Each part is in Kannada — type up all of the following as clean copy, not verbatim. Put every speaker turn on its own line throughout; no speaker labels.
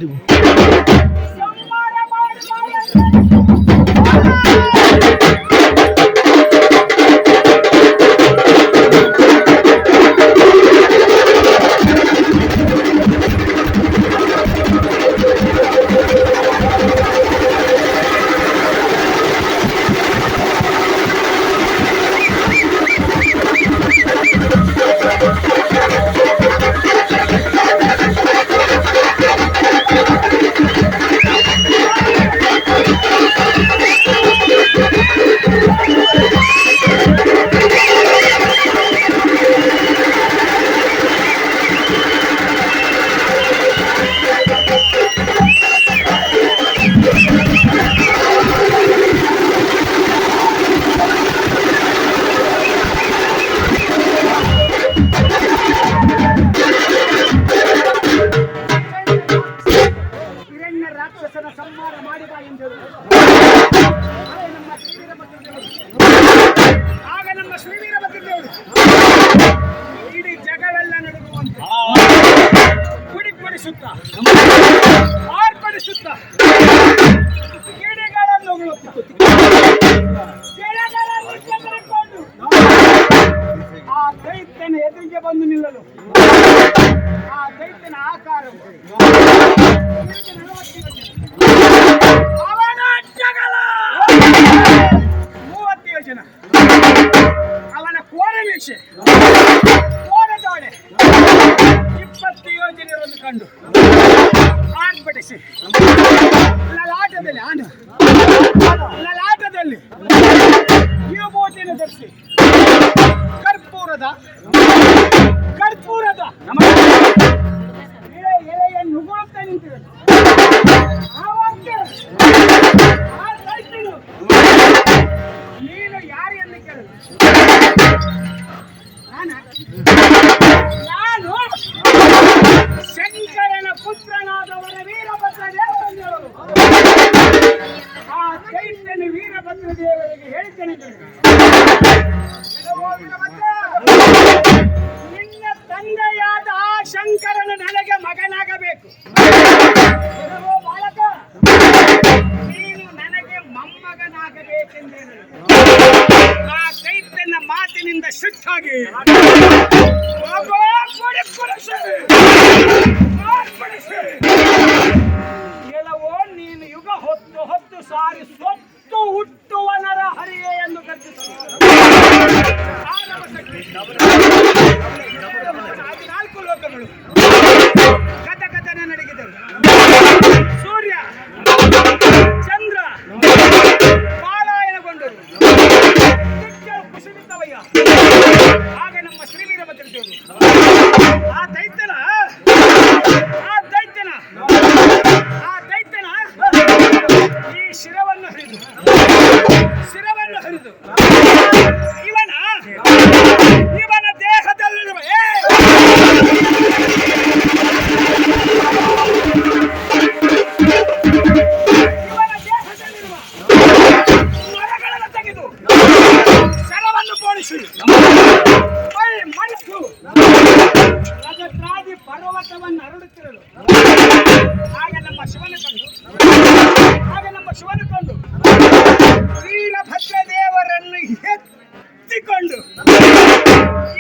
ಮಾಡಿದೆವು.
ಸಂಹಾರ ಮಾಡಿದ ಎಂದರು. ಆಗ ನಮ್ಮ ಶ್ರೀವೀರ ಭದ್ರದೇವರು ಇಡೀ ಜಗವೆಲ್ಲ ನಡುಗುವಂತೆ ಕುಡಿಕೊಡಿಸುತ್ತ ಆರ್ಪಡಿಸುತ್ತ ಗಿಡಗಳನ್ನು ಉಗುಳುತ್ತ ಆ ದೈತ್ಯನ ಎದುರಿಗೆ ಬಂದು ನಿಲ್ಲಲು ಆ ದೈತ್ಯನ ಆಕಾರವು ಅವನ ಜಗಳ 30 ಯೋಜನ, ಅವನ ಕೋರವೀಕ್ಷೆ ಕೋರದೋಡೆ 20 ಯೋಜನೆಗಳನ್ನು ಕಂಡು ಆರ್ಭಟಿಸಿ ಲಲಾಟದಲ್ಲಿ ವಿಭೂತಿನ ಧರಿಸಿ ಕರ್ಪೂರದ ಎಲೆಯನ್ನು ಉಗುಳುತ್ತಾ ನಿಂತಿದೆ. ನೀನು ಯಾರು ಎಂದು ಕೇಳಿದ ನಾನು ಶಂಕರನ ಪುತ್ರನಾದವರ ವೀರಭದ್ರ ದೇವರು. ಆ ದೈತ್ಯನ ವೀರಭದ್ರ ದೇವರಿಗೆ ಹೇಳ್ತೇನೆ, ನಿನ್ನ ತಂದೆಯಾದ ಆ ಶಂಕರನ ನನಗೆ ಮಗನಾಗಬೇಕು. ಬಾಲಕ, ನೀನು ನನಗೆ ಮೊಮ್ಮಗನಾಗಬೇಕೆಂದೇನು. ಆ ದೈತ್ಯನ ಮಾತಿನಿಂದ ಸಿಟ್ಟಾಗಿ ಕೆಲವೋ ನೀನು ಯುಗ ಹೊತ್ತು ಸಾರಿ ಸೊತ್ತು ಹುಟ್ಟುವ ನರ ಹರಿಯೇ ಎಂದು ಗರ್ಜಿಸಿದ 4 ಲೋಕಗಳು ಗದಗದನ ನಡಗಿದರು. ಸೂರ್ಯ ಚಂದ್ರ ಪಾಲಾಯನಗೊಂಡರು, ಕುಸಿದಿದ್ದವಯ್ಯ. ಆಗ ನಮ್ಮ ಶ್ರೀವೀರ ಭದ್ರದೇವರು ಆ ದೈತ್ಯನ ಈ ಶಿರವನ್ನು ಹರಿದು ಇವನ ದೇಹದಲ್ಲಿರುವ ಮರಗಳನ್ನು ತೆಗೆದು ಶರವನ್ನು ಪೋಣಿಸಿ ಮನಸ್ಸು ರಜತ್ರಾದಿ ಪರ್ವತವನ್ನು ಹರಡುತ್ತಿರಲು ಆಗ ನಮ್ಮ ಶಿವನ ಕಂಡು ವೀರಭದ್ರ ದೇವರನ್ನು ಎತ್ತಿಕೊಂಡು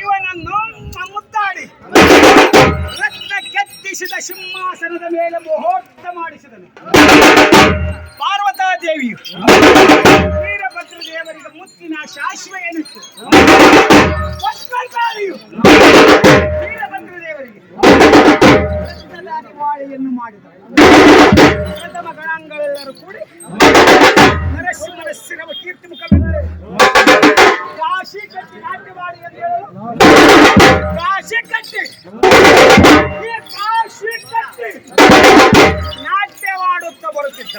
ಇವನನ್ನು ಮುದ್ದಾಡಿ ರತ್ನ ಕೆತ್ತಿಸಿದ ಸಿಂಹಾಸನದ ಮೇಲೆ ಮುಹೂರ್ತ ಮಾಡಿಸಿದನು. ಪಾರ್ವತಾದೇವಿಯು ವೀರಭದ್ರ ದೇವರಿಗೆ ಮುತ್ತಿನ ಶಾಶ್ವ ಎನಿಸಿತು. ಪದ್ಮಕಾಳಿಯು ವೀರಭದ್ರ ದೇವರಿಗೆ ರತ್ನದಾರಿವಾಳೆಯನ್ನು ಮಾಡಿದರು. ಪ್ರಥಮ ಗಣಾಂಗಳೆಲ್ಲರೂ ಕೂಡಿ ನರಸಿಂಹನ ಶಿರವ ಕೀರ್ತಿ ಮುಖವೆಂದರೆ ಕಾಶಿ ಕಟ್ಟಿ ನಾಟ್ಯವಾಡಿ ಎಂದು ಹೇಳಲು ಕಾಶಿ ಕಟ್ಟಿ ನಾಟ್ಯವಾಡುತ್ತಾ ಬರುತ್ತಿದ್ದ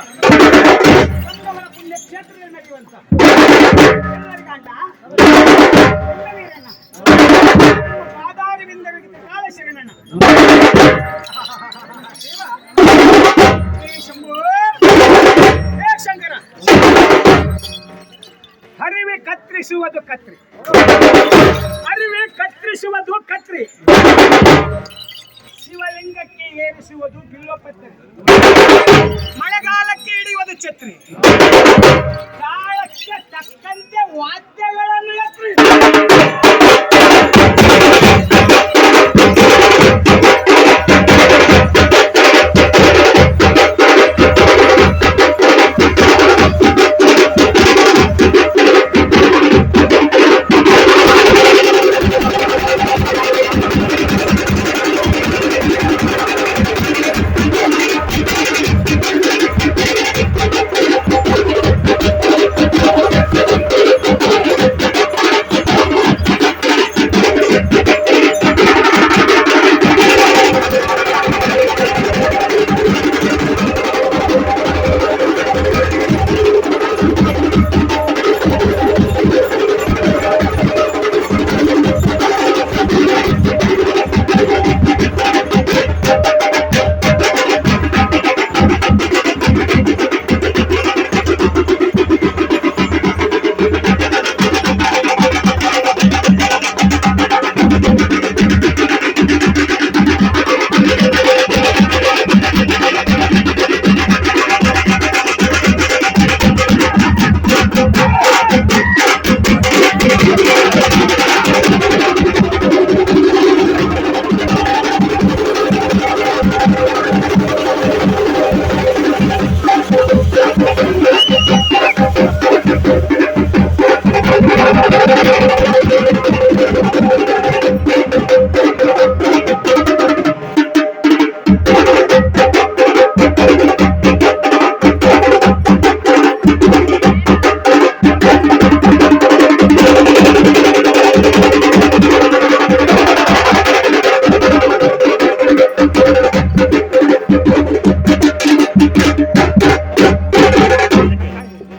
ಸಂಗಮನ ಪುಣ್ಯ ಕ್ಷೇತ್ರದಲ್ಲಿ ನಡೆಯುವಂತ ಎಲ್ಲರಿಗಂಡ ಪಾದಾರವಿಂದರಿಗೆ ಕಾಲಶರಣಣ್ಣ ಶಂಕರ ಹರಿವೆ ಕತ್ತರಿಸುವುದು ಕತ್ರಿ, ಶಿವಲಿಂಗಕ್ಕೆ ಏರಿಸುವುದು ಬಿಲ್ಲೋಪತ್ರಿ. ಮಳೆಗಾಲಕ್ಕೆ ಹಿಡಿಯುವುದು ಛತ್ರಿ, ಕಾಲಕ್ಕೆ ತಕ್ಕಂತೆ ವಾದ್ಯಗಳನ್ನು